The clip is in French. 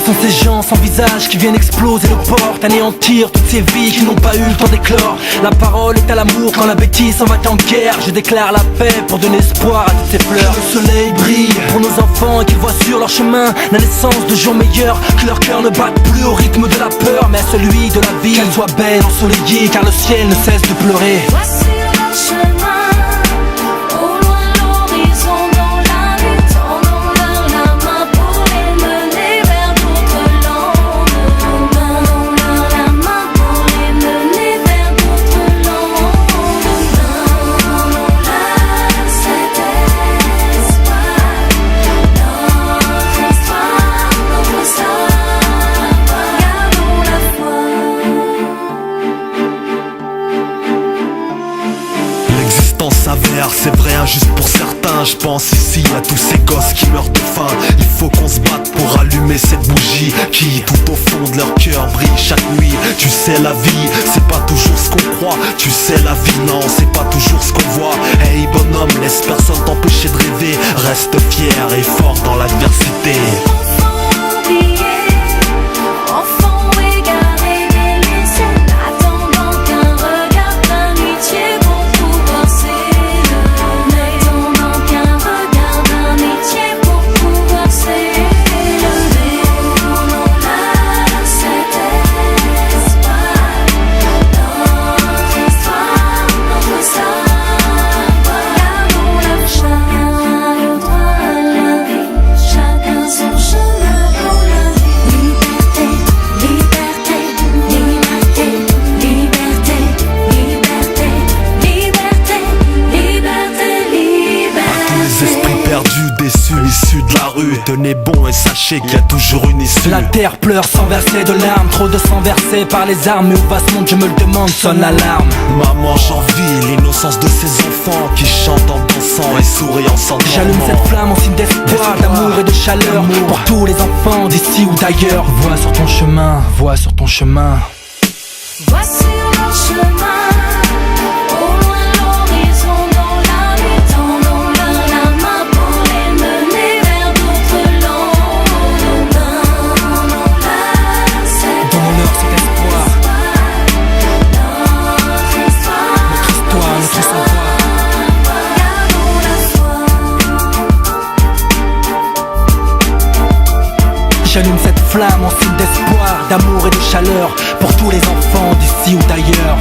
sont ces gens sans visage qui viennent exploser nos portes, anéantir toutes ces vies qui n'ont pas eu le temps d'éclore. La parole est à l'amour quand la bêtise s'en va en guerre. Je déclare la paix pour donner espoir à toutes ces fleurs. Que le soleil brille pour nos enfants et qu'ils voient sur leur chemin la naissance de jours meilleurs. Que leur cœur ne batte plus au rythme de la peur, mais à celui de la vie. Qu'elle soit belle, ensoleillée, car le ciel ne cesse de pleurer. Voici leur chemin. C'est vrai, injuste pour certains. Je pense ici à tous ces gosses qui meurent de faim. Il faut qu'on se batte pour allumer cette bougie qui, tout au fond de leur cœur, brille chaque nuit. Tu sais, la vie, c'est pas toujours ce qu'on croit. Tu sais, la vie, non, c'est pas toujours ce qu'on voit. Hey bonhomme, laisse personne t'empêcher de rêver. Reste fier et fort dans l'adversité. Issus de la rue, tenez bon et sachez qu'il y a toujours une issue. La terre pleure sans verser de larmes, trop de sang versé par les armes. Mais où va ce monde, je me le demande, sonne l'alarme. Maman, j'envie l'innocence de ces enfants qui chantent en dansant et souriant sans dormant. J'allume cette flamme en signe d'espoir, d'amour et de chaleur pour tous les enfants d'ici ou d'ailleurs. Vois sur ton chemin, vois sur ton chemin. Voici leur chemin. J'allume cette flamme en signe d'espoir, d'amour et de chaleur pour tous les enfants d'ici ou d'ailleurs.